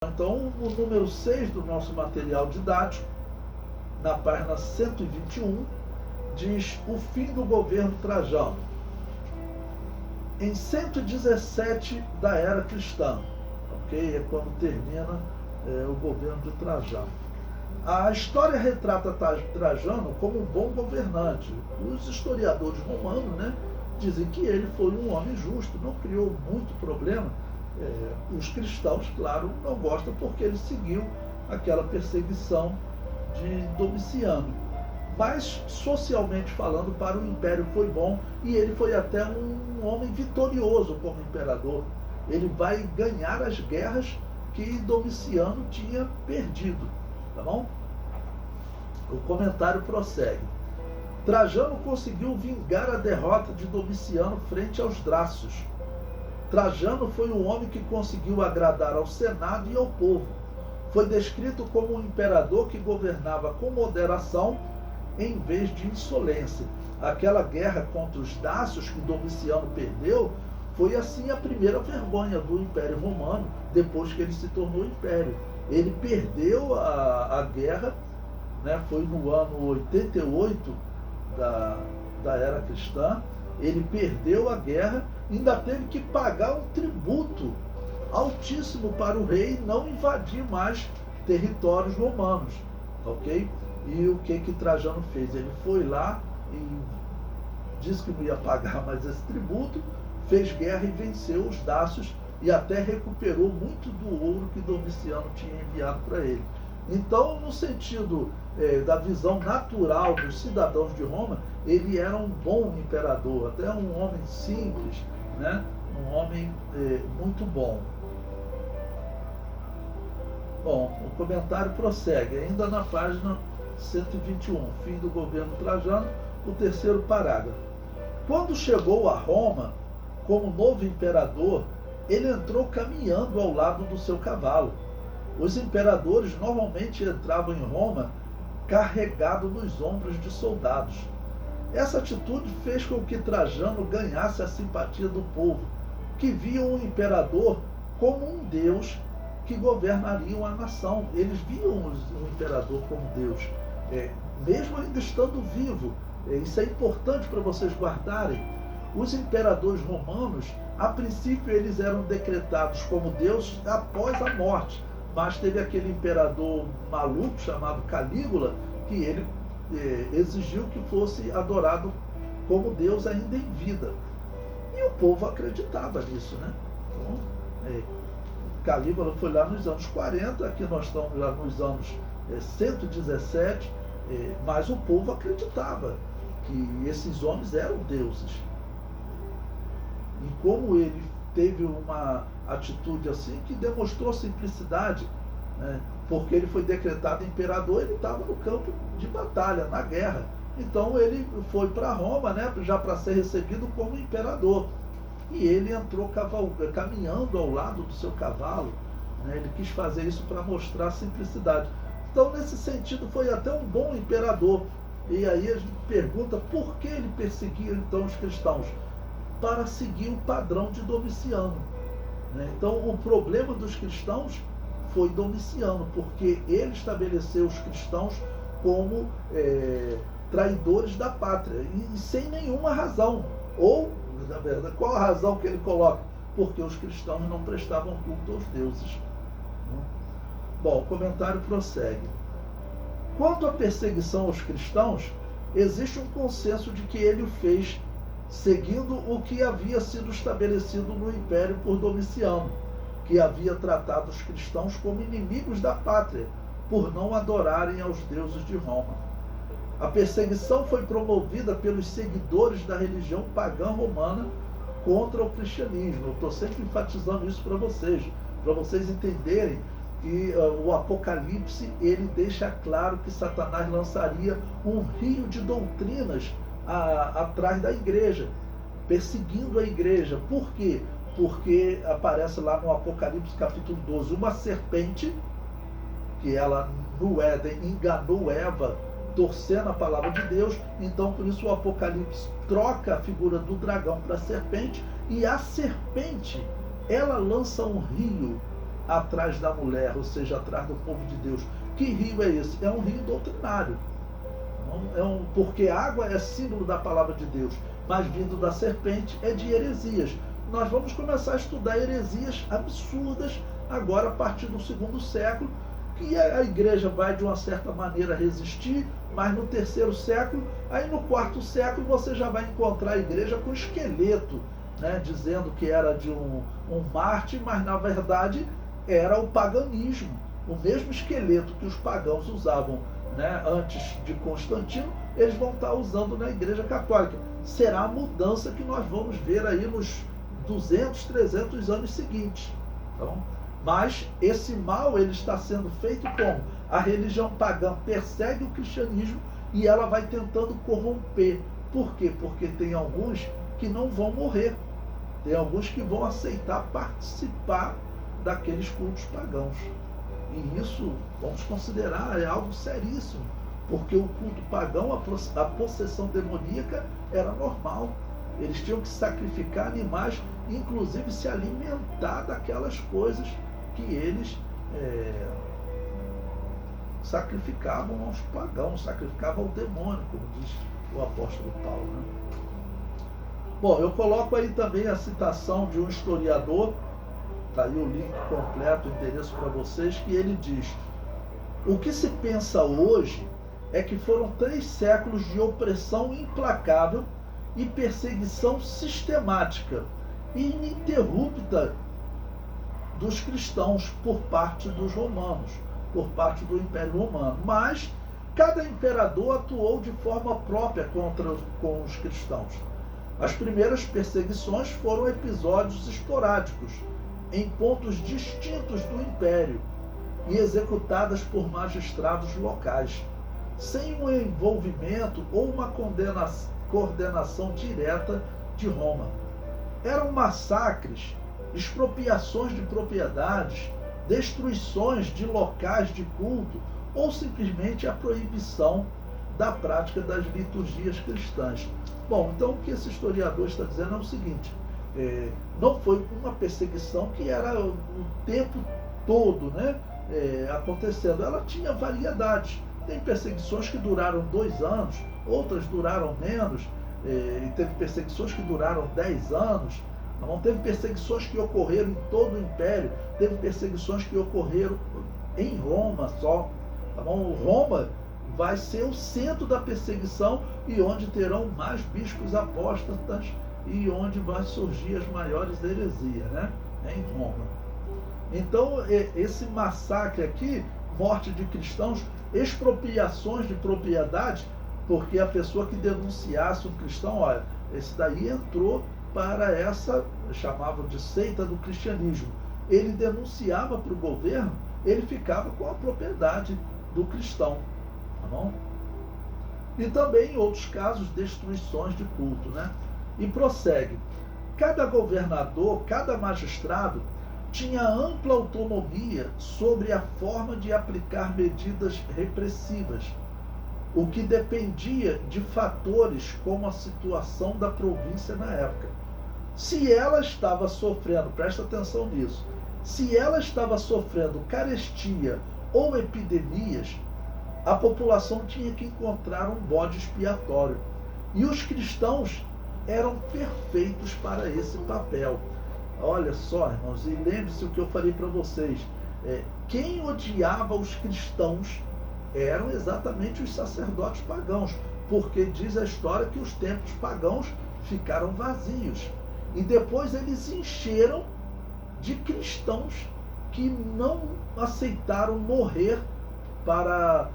Então, o número 6 do nosso material didático, na página 121, diz o fim do governo Trajano. Em 117 da era cristã, ok? É quando termina o governo de Trajano. A história retrata Trajano como um bom governante. Os historiadores romanos, né, dizem que ele foi um homem justo, não criou muito problema. Os cristãos, claro, não gostam porque ele seguiu aquela perseguição de Domiciano. Mas, socialmente falando, para o império foi bom e ele foi até um homem vitorioso como imperador. Ele vai ganhar as guerras que Domiciano tinha perdido. Tá bom? O comentário prossegue. Trajano conseguiu vingar a derrota de Domiciano frente aos Drácios. Trajano foi um homem que conseguiu agradar ao Senado e ao povo. Foi descrito como um imperador que governava com moderação em vez de insolência. Aquela guerra contra os Dácios que Domiciano perdeu foi assim a primeira vergonha do Império Romano depois que ele se tornou império. Ele perdeu a guerra, né, foi no ano 88 da era cristã. Ele perdeu a guerra, ainda teve que pagar um tributo altíssimo para o rei não invadir mais territórios romanos, ok? E o que Trajano fez? Ele foi lá e disse que não ia pagar mais esse tributo, fez guerra e venceu os Dácios e até recuperou muito do ouro que Domiciano tinha enviado para ele. Então, no sentido da visão natural dos cidadãos de Roma, ele era um bom imperador, até um homem simples, né? Um homem muito bom. Bom, o comentário prossegue, ainda na página 121, fim do governo Trajano, o terceiro parágrafo. Quando chegou a Roma, como novo imperador, ele entrou caminhando ao lado do seu cavalo. Os imperadores normalmente entravam em Roma carregado nos ombros de soldados. Essa atitude fez com que Trajano ganhasse a simpatia do povo, que via o imperador como um deus que governaria a nação. Eles viam o imperador como Deus, mesmo ainda estando vivo. Isso é importante para vocês guardarem. Os imperadores romanos, a princípio, eles eram decretados como deuses após a morte. Mas teve aquele imperador maluco chamado Calígula, que ele exigiu que fosse adorado como Deus ainda em vida. E o povo acreditava nisso, né? Então, Calígula foi lá nos anos 40, aqui nós estamos já nos anos 117, mas o povo acreditava que esses homens eram deuses. E como ele teve uma atitude assim que demonstrou simplicidade, né? Porque ele foi decretado imperador, ele estava no campo de batalha, na guerra. Então ele foi para Roma, né, já para ser recebido como imperador. E ele entrou caminhando ao lado do seu cavalo, né? Ele quis fazer isso para mostrar simplicidade. Então, nesse sentido, foi até um bom imperador. E aí a gente pergunta por que ele perseguia então os cristãos? Para seguir o padrão de Domiciano, né? Então, o problema dos cristãos foi Domiciano, porque ele estabeleceu os cristãos como traidores da pátria, e sem nenhuma razão. Ou, na verdade, qual a razão que ele coloca? Porque os cristãos não prestavam culto aos deuses. Bom, o comentário prossegue. Quanto à perseguição aos cristãos, existe um consenso de que ele o fez seguindo o que havia sido estabelecido no Império por Domiciano, que havia tratado os cristãos como inimigos da pátria, por não adorarem aos deuses de Roma. A perseguição foi promovida pelos seguidores da religião pagã romana contra o cristianismo. Eu estou sempre enfatizando isso para vocês entenderem que o Apocalipse ele deixa claro que Satanás lançaria um rio de doutrinas atrás da igreja, perseguindo a igreja. Por quê? Porque aparece lá no Apocalipse capítulo 12 uma serpente, que ela no Éden enganou Eva, torcendo a palavra de Deus. Então por isso o Apocalipse troca a figura do dragão para a serpente, e a serpente ela lança um rio atrás da mulher, ou seja, atrás do povo de Deus. Que rio é esse? É um rio doutrinário. Porque água é símbolo da palavra de Deus, mas vindo da serpente é de heresias. Nós vamos começar a estudar heresias absurdas agora a partir do 2º século, que a igreja vai de uma certa maneira resistir, mas no 3º século, aí no 4º século você já vai encontrar a igreja com esqueleto, né, dizendo que era de um mártir, mas na verdade era o paganismo, o mesmo esqueleto que os pagãos usavam, né, antes de Constantino, eles vão estar usando na igreja católica. Será a mudança que nós vamos ver aí nos 200, 300 anos seguintes. Então, mas esse mal ele está sendo feito como? A religião pagã persegue o cristianismo e ela vai tentando corromper. Por quê? Porque tem alguns que não vão morrer. Tem alguns que vão aceitar participar daqueles cultos pagãos. E isso, vamos considerar, é algo seríssimo. Porque o culto pagão, a possessão demoníaca era normal. Eles tinham que sacrificar animais, inclusive se alimentar daquelas coisas que eles sacrificavam aos pagãos, sacrificavam ao demônio, como diz o apóstolo Paulo, né? Bom, eu coloco aí também a citação de um historiador, está aí o link completo, o endereço para vocês, que ele diz: o que se pensa hoje é que foram 3 séculos de opressão implacável e perseguição sistemática e ininterrupta dos cristãos por parte dos romanos, por parte do Império Romano. Mas cada imperador atuou de forma própria com os cristãos. As primeiras perseguições foram episódios esporádicos, em pontos distintos do Império, e executadas por magistrados locais, sem um envolvimento ou uma coordenação direta de Roma. Eram massacres, expropriações de propriedades, destruições de locais de culto ou simplesmente a proibição da prática das liturgias cristãs. Bom, então o que esse historiador está dizendo é o seguinte: não foi uma perseguição que era o tempo todo, né, acontecendo. Ela tinha variedades. Tem perseguições que duraram 2 anos, outras duraram menos, e teve perseguições que duraram 10 anos. Não teve perseguições que ocorreram em todo o Império, teve perseguições que ocorreram em Roma só. Tá bom? Roma vai ser o centro da perseguição e onde terão mais bispos apóstatas e onde vai surgir as maiores heresias, né? Em Roma. Então, esse massacre aqui, morte de cristãos, expropriações de propriedade, porque a pessoa que denunciasse um cristão, olha, esse daí entrou para essa, chamavam de seita do cristianismo. Ele denunciava para o governo, ele ficava com a propriedade do cristão. Tá bom? E também, em outros casos, destruições de culto, né? E prossegue. Cada governador, cada magistrado tinha ampla autonomia sobre a forma de aplicar medidas repressivas, o que dependia de fatores como a situação da província na época. Se ela estava sofrendo, presta atenção nisso, se ela estava sofrendo carestia ou epidemias, a população tinha que encontrar um bode expiatório. E os cristãos eram perfeitos para esse papel. Olha só, irmãos, e lembre-se o que eu falei para vocês. Quem odiava os cristãos eram exatamente os sacerdotes pagãos, porque diz a história que os templos pagãos ficaram vazios. E depois eles encheram de cristãos que não aceitaram morrer para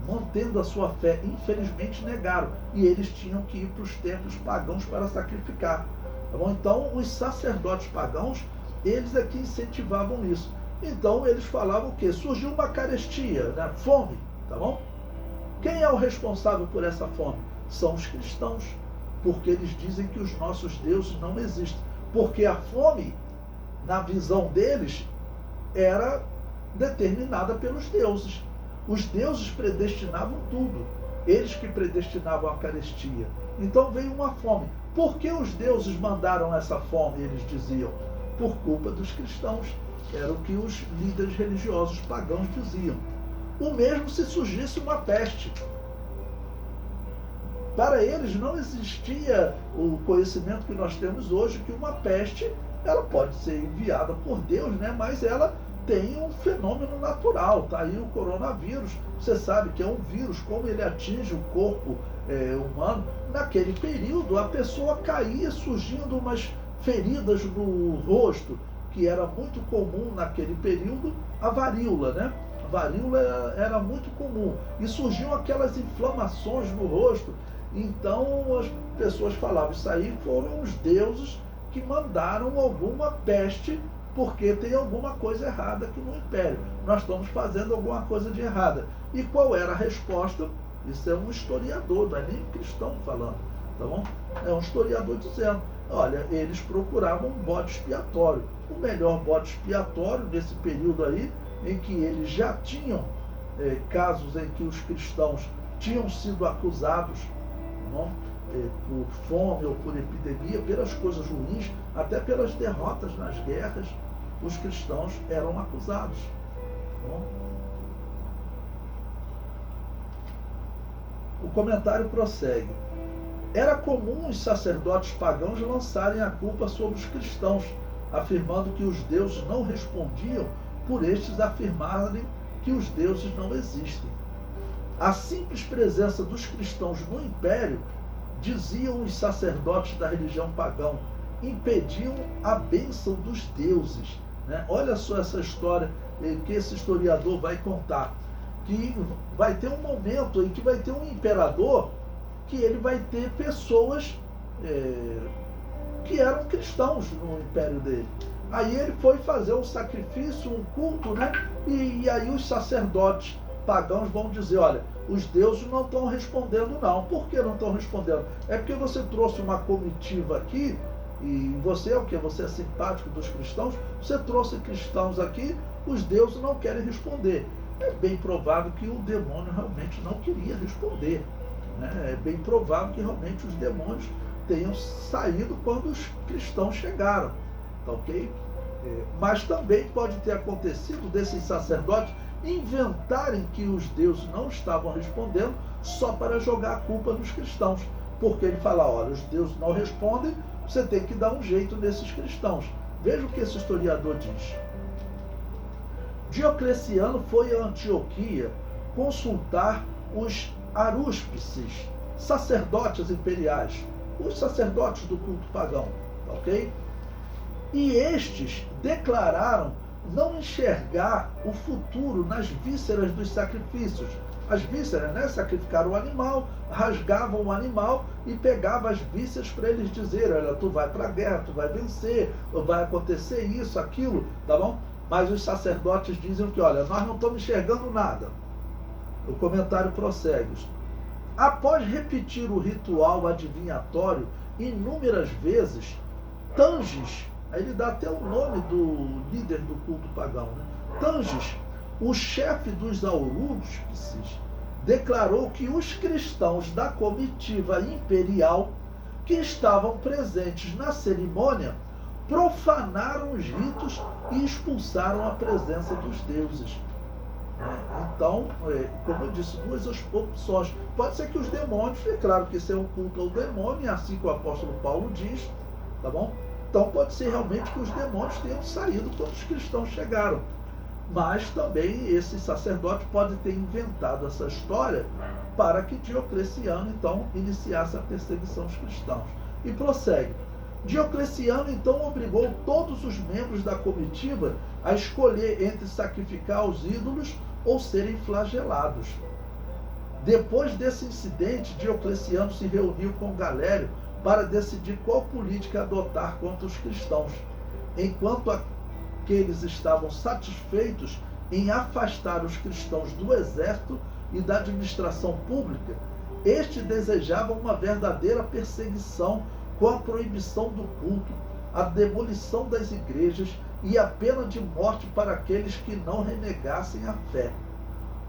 mantendo a sua fé. Infelizmente negaram. E eles tinham que ir para os templos pagãos para sacrificar. Tá bom? Então, os sacerdotes pagãos, eles é que incentivavam isso. Então, eles falavam o quê? Surgiu uma carestia, né? Fome, tá bom? Quem é o responsável por essa fome? São os cristãos, porque eles dizem que os nossos deuses não existem. Porque a fome, na visão deles, era determinada pelos deuses. Os deuses predestinavam tudo. Eles que predestinavam a carestia. Então veio uma fome. Por que os deuses mandaram essa fome, eles diziam? Por culpa dos cristãos. Era o que os líderes religiosos pagãos diziam. O mesmo se surgisse uma peste. Para eles não existia o conhecimento que nós temos hoje, que uma peste ela pode ser enviada por Deus, né? Mas ela tem um fenômeno natural. Está aí o coronavírus. Você sabe que é um vírus, como ele atinge o corpo humano. Naquele período, a pessoa caía surgindo umas feridas no rosto, que era muito comum naquele período, a varíola, né? A varíola era muito comum. E surgiam aquelas inflamações no rosto. Então as pessoas falavam, isso aí foram os deuses que mandaram alguma peste, porque tem alguma coisa errada aqui no império. Nós estamos fazendo alguma coisa de errada. E qual era a resposta? Isso é um historiador, não é nem um cristão falando, tá bom? É um historiador dizendo, olha, eles procuravam um bode expiatório. O melhor bode expiatório nesse período aí, em que eles já tinham casos em que os cristãos tinham sido acusados, não? Por fome ou por epidemia, pelas coisas ruins, até pelas derrotas nas guerras, os cristãos eram acusados. Não? O comentário prossegue. Era comum os sacerdotes pagãos lançarem a culpa sobre os cristãos, afirmando que os deuses não respondiam por estes afirmarem que os deuses não existem. A simples presença dos cristãos no império, diziam os sacerdotes da religião pagã, impediam a bênção dos deuses. Né? Olha só essa história que esse historiador vai contar, que vai ter um momento em que vai ter um imperador que ele vai ter pessoas que eram cristãos no império dele. Aí ele foi fazer um sacrifício, um culto, né? E aí os sacerdotes pagãos vão dizer, olha, os deuses não estão respondendo não. Por que não estão respondendo? É porque você trouxe uma comitiva aqui, e você é o quê? Você é simpático dos cristãos, você trouxe cristãos aqui, os deuses não querem responder. É bem provável que o demônio realmente não queria responder. Né? É bem provável que realmente os demônios tenham saído quando os cristãos chegaram. Tá ok? Mas também pode ter acontecido desses sacerdotes inventarem que os deuses não estavam respondendo só para jogar a culpa nos cristãos. Porque ele fala, olha, os deuses não respondem, você tem que dar um jeito nesses cristãos. Veja o que esse historiador diz. Diocleciano foi a Antioquia consultar os arúspices, sacerdotes imperiais, os sacerdotes do culto pagão, ok? E estes declararam não enxergar o futuro nas vísceras dos sacrifícios. As vísceras, né? Sacrificaram o animal, rasgavam o animal e pegavam as vísceras para eles dizerem, olha, tu vai para a guerra, tu vai vencer, vai acontecer isso, aquilo, tá bom? Mas os sacerdotes dizem que, olha, nós não estamos enxergando nada. O comentário prossegue. Após repetir o ritual adivinhatório inúmeras vezes, Tanges, aí ele dá até o nome do líder do culto pagão, né? Tanges, o chefe dos aurúspices, declarou que os cristãos da comitiva imperial que estavam presentes na cerimônia profanaram os ritos e expulsaram a presença dos deuses. Então, como eu disse, duas opções. Pode ser que os demônios, é claro que isso é um culto ao demônio, assim que o apóstolo Paulo diz, tá bom? Então pode ser realmente que os demônios tenham saído quando os cristãos chegaram. Mas também esses sacerdotes podem ter inventado essa história para que Diocleciano, então, iniciasse a perseguição aos cristãos. E prossegue. Diocleciano, então, obrigou todos os membros da comitiva a escolher entre sacrificar aos ídolos ou serem flagelados. Depois desse incidente, Diocleciano se reuniu com Galério para decidir qual política adotar contra os cristãos. Enquanto aqueles estavam satisfeitos em afastar os cristãos do exército e da administração pública, estes desejavam uma verdadeira perseguição com a proibição do culto, a demolição das igrejas e a pena de morte para aqueles que não renegassem a fé.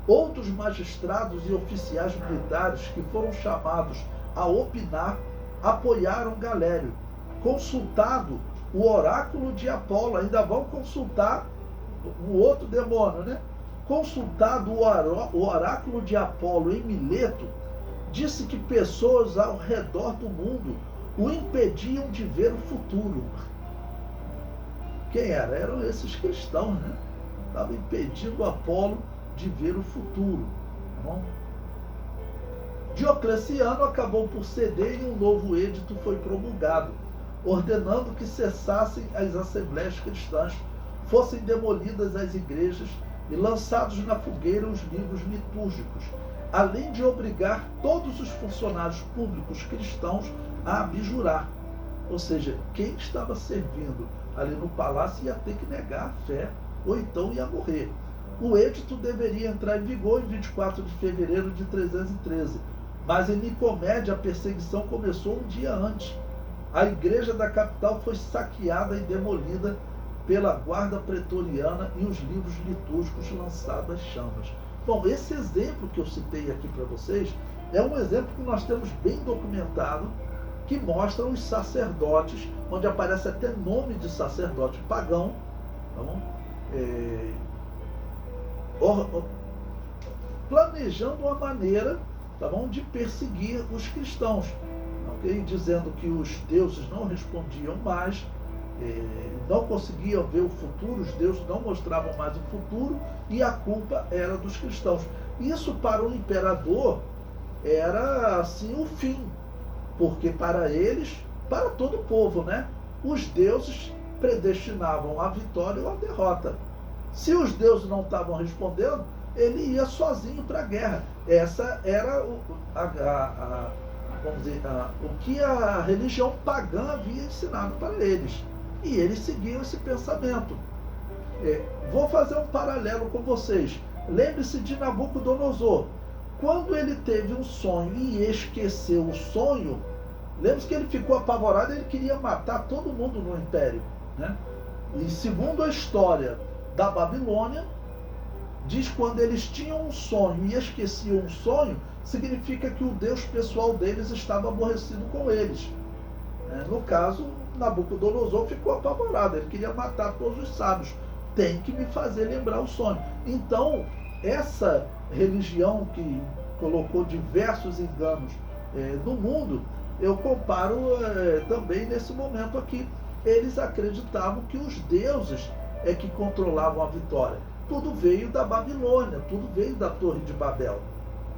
Outros magistrados e oficiais militares que foram chamados a opinar apoiaram Galério. Consultado o oráculo de Apolo, ainda vão consultar um outro demônio, né? Consultado o oráculo de Apolo em Mileto, disse que pessoas ao redor do mundo o impediam de ver o futuro. Quem era? Eram esses cristãos, né? Estavam impedindo Apolo de ver o futuro. Tá bom? Diocleciano acabou por ceder e um novo edito foi promulgado, ordenando que cessassem as assembleias cristãs, fossem demolidas as igrejas e lançados na fogueira os livros litúrgicos, além de obrigar todos os funcionários públicos cristãos a abjurar. Ou seja, quem estava servindo ali no palácio ia ter que negar a fé, ou então ia morrer. O edito deveria entrar em vigor em 24 de fevereiro de 313, mas em Nicomédia a perseguição começou um dia antes. A igreja da capital foi saqueada e demolida pela guarda pretoriana e os livros litúrgicos lançados às chamas. Bom, esse exemplo que eu citei aqui para vocês é um exemplo que nós temos bem documentado, que mostra os sacerdotes, onde aparece até nome de sacerdote pagão, então, planejando uma maneira, tá bom, de perseguir os cristãos, okay? Dizendo que os deuses não respondiam mais, não conseguiam ver o futuro, os deuses não mostravam mais o futuro e a culpa era dos cristãos. Isso para o imperador era assim o fim, porque para eles, para todo o povo, né, os deuses predestinavam a vitória ou a derrota. Se os deuses não estavam respondendo, ele ia sozinho para a guerra. Essa era vamos dizer, o que a religião pagã havia ensinado para eles. E eles seguiam esse pensamento. Vou fazer um paralelo com vocês. Lembre-se de Nabucodonosor. Quando ele teve um sonho e esqueceu o sonho, lembre-se que ele ficou apavorado, ele queria matar todo mundo no império, né? E segundo a história da Babilônia, diz que quando eles tinham um sonho e esqueciam um sonho, significa que o Deus pessoal deles estava aborrecido com eles. No caso, Nabucodonosor ficou apavorado, ele queria matar todos os sábios. Tem que me fazer lembrar o sonho. Então, essa religião que colocou diversos enganos no mundo, eu comparo também nesse momento aqui. Eles acreditavam que os deuses é que controlavam a vitória. Tudo veio da Babilônia, tudo veio da Torre de Babel.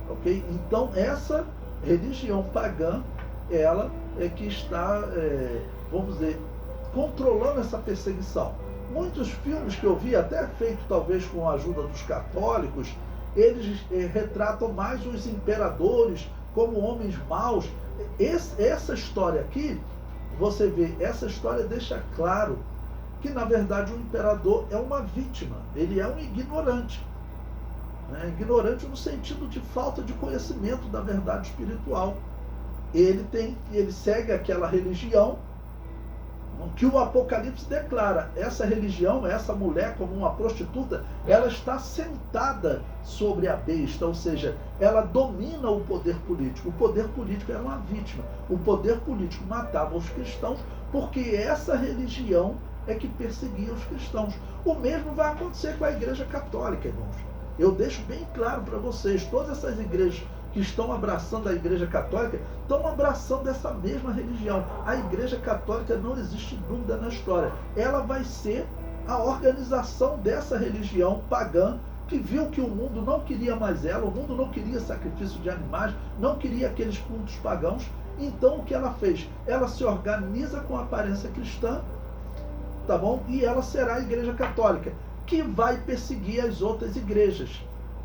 Okay? Então, essa religião pagã, ela é que está, vamos dizer, controlando essa perseguição. Muitos filmes que eu vi, até feito talvez com a ajuda dos católicos, eles retratam mais os imperadores como homens maus. Essa história aqui, você vê, essa história deixa claro que, na verdade, o imperador é uma vítima, ele é um ignorante. Ignorante no sentido de falta de conhecimento da verdade espiritual. Ele segue aquela religião que o Apocalipse declara. Essa religião, essa mulher como uma prostituta, ela está sentada sobre a besta, ou seja, ela domina o poder político. O poder político era uma vítima. O poder político matava os cristãos porque essa religião é que perseguia os cristãos. O mesmo vai acontecer com a Igreja Católica, irmãos. Eu deixo bem claro para vocês, todas essas igrejas que estão abraçando a Igreja Católica, estão abraçando essa mesma religião. A Igreja Católica, não existe dúvida na história, ela vai ser a organização dessa religião pagã, que viu que o mundo não queria mais ela, o mundo não queria sacrifício de animais, não queria aqueles cultos pagãos. Então o que ela fez? Ela se organiza com a aparência cristã, tá bom? E ela será a Igreja Católica, que vai perseguir as outras igrejas.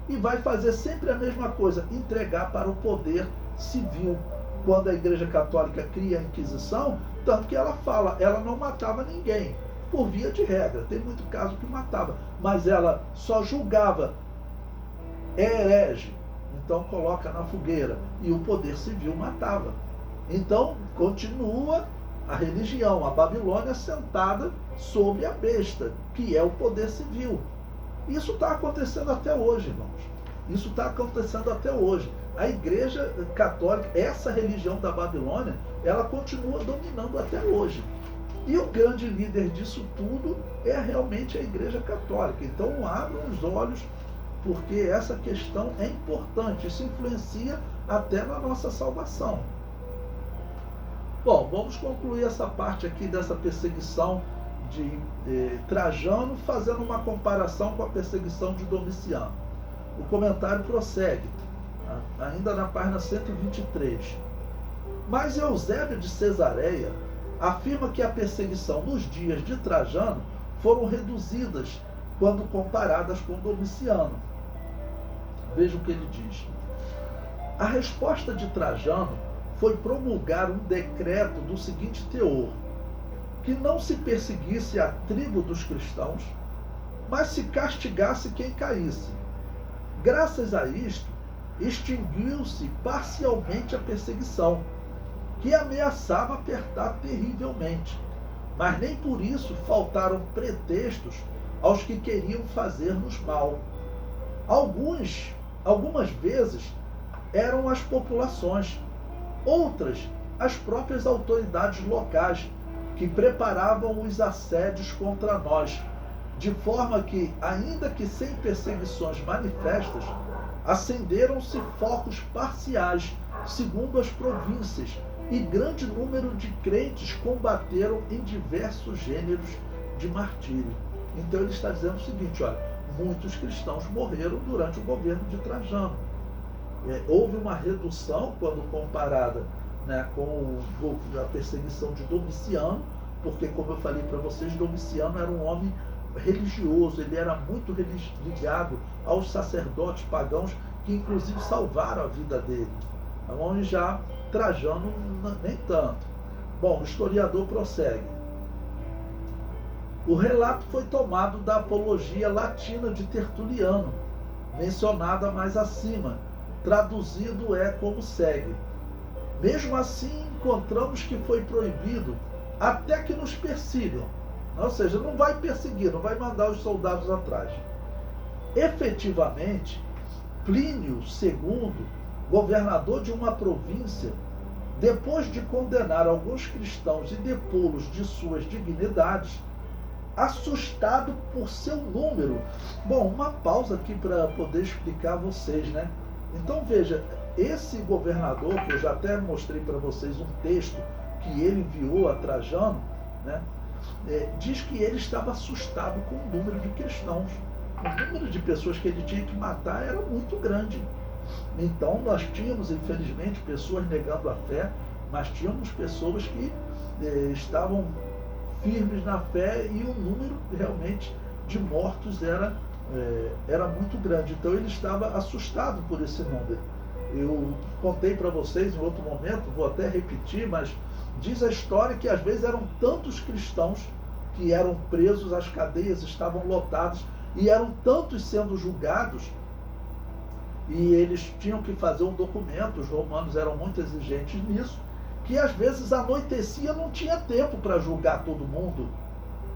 E vai fazer sempre a mesma coisa, entregar para o poder civil. Quando a Igreja Católica cria a Inquisição, tanto que ela fala, ela não matava ninguém, por via de regra. Tem muito caso que matava, mas ela só julgava herege, então coloca na fogueira, e o poder civil matava. Então, continua a religião, a Babilônia, sentada sobre a besta, que é o poder civil. Isso está acontecendo até hoje, irmãos. Isso está acontecendo até hoje. A Igreja Católica, essa religião da Babilônia, ela continua dominando até hoje. E o grande líder disso tudo é realmente a Igreja Católica. Então abram os olhos, porque essa questão é importante, isso influencia até na nossa salvação. Bom, vamos concluir essa parte aqui dessa perseguição de Trajano, fazendo uma comparação com a perseguição de Domiciano. O comentário prossegue, ainda na página 123. Mas Eusébio de Cesareia afirma que a perseguição nos dias de Trajano foram reduzidas quando comparadas com Domiciano. Veja o que ele diz. A resposta de Trajano foi promulgar um decreto do seguinte teor: que não se perseguisse a tribo dos cristãos, mas se castigasse quem caísse. Graças a isto, extinguiu-se parcialmente a perseguição, que ameaçava apertar terrivelmente, mas nem por isso faltaram pretextos aos que queriam fazer-nos mal. Algumas vezes eram as populações, outras as próprias autoridades locais, que preparavam os assédios contra nós, de forma que, ainda que sem perseguições manifestas, acenderam-se focos parciais, segundo as províncias, e grande número de crentes combateram em diversos gêneros de martírio. Então ele está dizendo o seguinte, olha, muitos cristãos morreram durante o governo de Trajano. Houve uma redução quando comparada, né, com a perseguição de Domiciano, porque, como eu falei para vocês, Domiciano era um homem religioso, ele era muito ligado aos sacerdotes pagãos, que inclusive salvaram a vida dele, onde já Trajano nem tanto. Bom, o historiador prossegue. O relato foi tomado da apologia latina de Tertuliano, mencionada mais acima. Traduzido é como segue. Mesmo assim, encontramos que foi proibido até que nos persigam. Ou seja, não vai perseguir, não vai mandar os soldados atrás. Efetivamente, Plínio II, governador de uma província, depois de condenar alguns cristãos e depô-los de suas dignidades, assustado por seu número. Bom, uma pausa aqui para poder explicar a vocês, né? Então veja, esse governador, que eu já até mostrei para vocês um texto que ele enviou a Trajano, né, diz que ele estava assustado com o número de cristãos. O número de pessoas que ele tinha que matar era muito grande. Então nós tínhamos, infelizmente, pessoas negando a fé, mas tínhamos pessoas que estavam firmes na fé, e o número realmente de mortos era muito grande. Então ele estava assustado por esse número. Eu contei para vocês em outro momento, vou até repetir, mas diz a história que às vezes eram tantos cristãos que eram presos, as cadeias estavam lotadas, e eram tantos sendo julgados, e eles tinham que fazer um documento, os romanos eram muito exigentes nisso, que às vezes anoitecia, não tinha tempo para julgar todo mundo.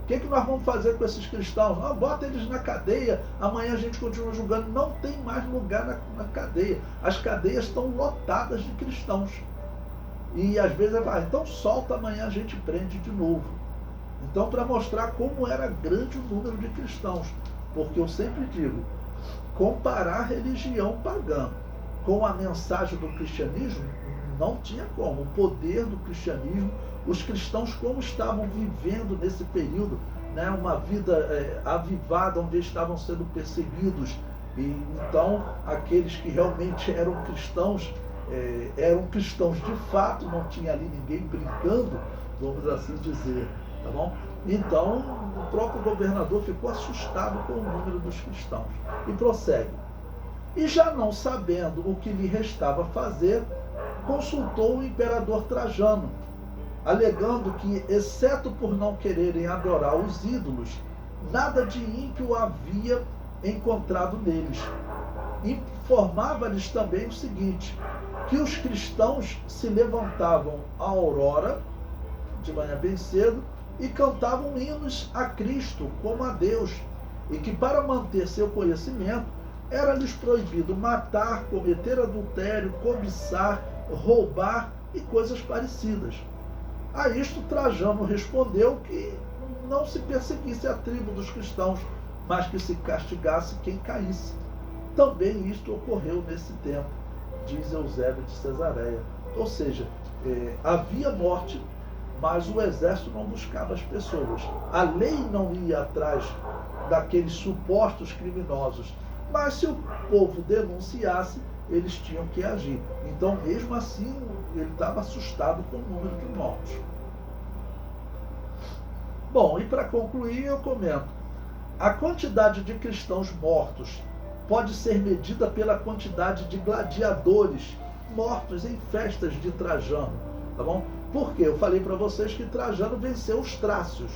O que nós vamos fazer com esses cristãos? Bota eles na cadeia, amanhã a gente continua julgando. Não tem mais lugar na cadeia. As cadeias estão lotadas de cristãos. E às vezes então solta, amanhã a gente prende de novo. Então, para mostrar como era grande o número de cristãos, porque eu sempre digo, comparar a religião pagã com a mensagem do cristianismo, não tinha como. O poder do cristianismo, os cristãos como estavam vivendo nesse período, né, uma vida avivada, onde estavam sendo perseguidos, e então aqueles que realmente eram cristãos de fato, não tinha ali ninguém brincando, vamos assim dizer, tá bom? Então o próprio governador ficou assustado com o número dos cristãos e prossegue. E já não sabendo o que lhe restava fazer, consultou o imperador Trajano, alegando que, exceto por não quererem adorar os ídolos, nada de ímpio havia encontrado neles. Informava-lhes também o seguinte, que os cristãos se levantavam à aurora, de manhã bem cedo, e cantavam hinos a Cristo como a Deus, e que, para manter seu conhecimento, era-lhes proibido matar, cometer adultério, cobiçar, roubar e coisas parecidas. A isto Trajano respondeu que não se perseguisse a tribo dos cristãos, mas que se castigasse quem caísse. Também isto ocorreu nesse tempo, diz Eusébio de Cesareia. Ou seja, havia morte, mas o exército não buscava as pessoas. A lei não ia atrás daqueles supostos criminosos, mas se o povo denunciasse, eles tinham que agir. Então, mesmo assim, ele estava assustado com o número de mortos. Bom, e para concluir, eu comento. A quantidade de cristãos mortos pode ser medida pela quantidade de gladiadores mortos em festas de Trajano, tá bom? Porque eu falei para vocês que Trajano venceu os trácios.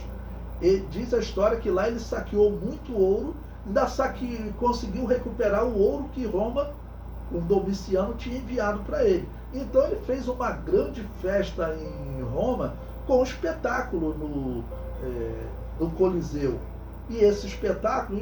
E diz a história que lá ele saqueou muito ouro, ainda conseguiu recuperar o ouro que Roma, o Domiciano, tinha enviado para ele. Então ele fez uma grande festa em Roma com um espetáculo no Coliseu. E esse espetáculo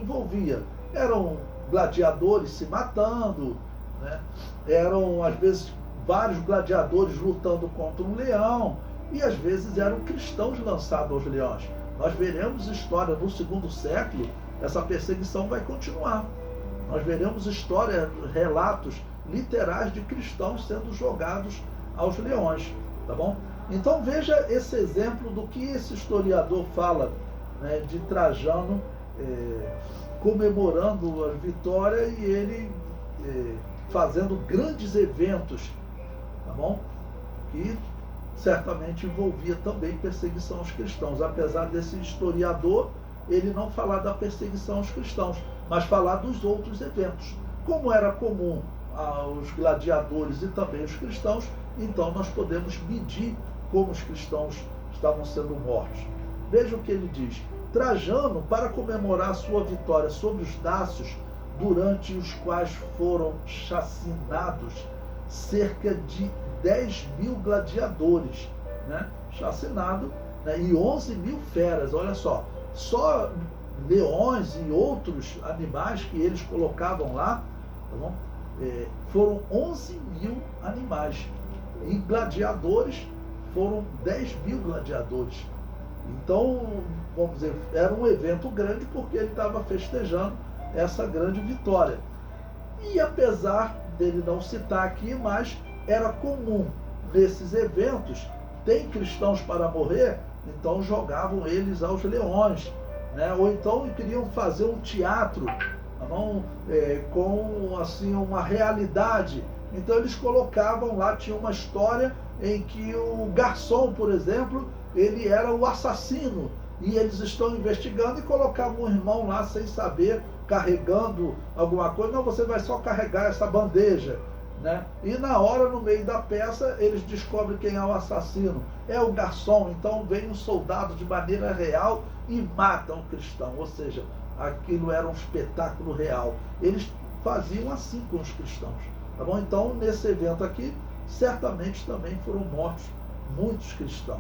eram gladiadores se matando, né? Eram às vezes vários gladiadores lutando contra um leão, e às vezes eram cristãos lançados aos leões. Nós veremos história no segundo século, essa perseguição vai continuar. Nós veremos história, relatos literais de cristãos sendo jogados aos leões, tá bom? Então veja esse exemplo do que esse historiador fala, né, de Trajano comemorando a vitória e ele fazendo grandes eventos, tá bom? Que certamente envolvia também perseguição aos cristãos, apesar desse historiador ele não falar da perseguição aos cristãos, mas falar dos outros eventos. Como era comum aos gladiadores e também os cristãos, então nós podemos medir como os cristãos estavam sendo mortos. Veja o que ele diz. Trajano, para comemorar sua vitória sobre os dácios, durante os quais foram chacinados cerca de 10.000 gladiadores, né? Chacinado, né? E 11.000 feras, olha só leões e outros animais que eles colocavam lá, tá bom? Foram 11.000 animais, e gladiadores foram 10.000 gladiadores. Então, vamos dizer, era um evento grande porque ele estava festejando essa grande vitória. E apesar dele não citar aqui, mas era comum nesses eventos, tem cristãos para morrer, então jogavam eles aos leões, né? Ou então queriam fazer um teatro, não, com assim, uma realidade. Então eles colocavam lá, tinha uma história em que o garçom, por exemplo, ele era o assassino, e eles estão investigando e colocavam um irmão lá sem saber, carregando alguma coisa. Não, você vai só carregar essa bandeja, né? E na hora, no meio da peça, eles descobrem quem é o assassino. É o garçom. Então vem um soldado de maneira real e matam o cristão. Ou seja, aquilo era um espetáculo real. Eles faziam assim com os cristãos, tá bom? Então, nesse evento aqui, certamente também foram mortos muitos cristãos.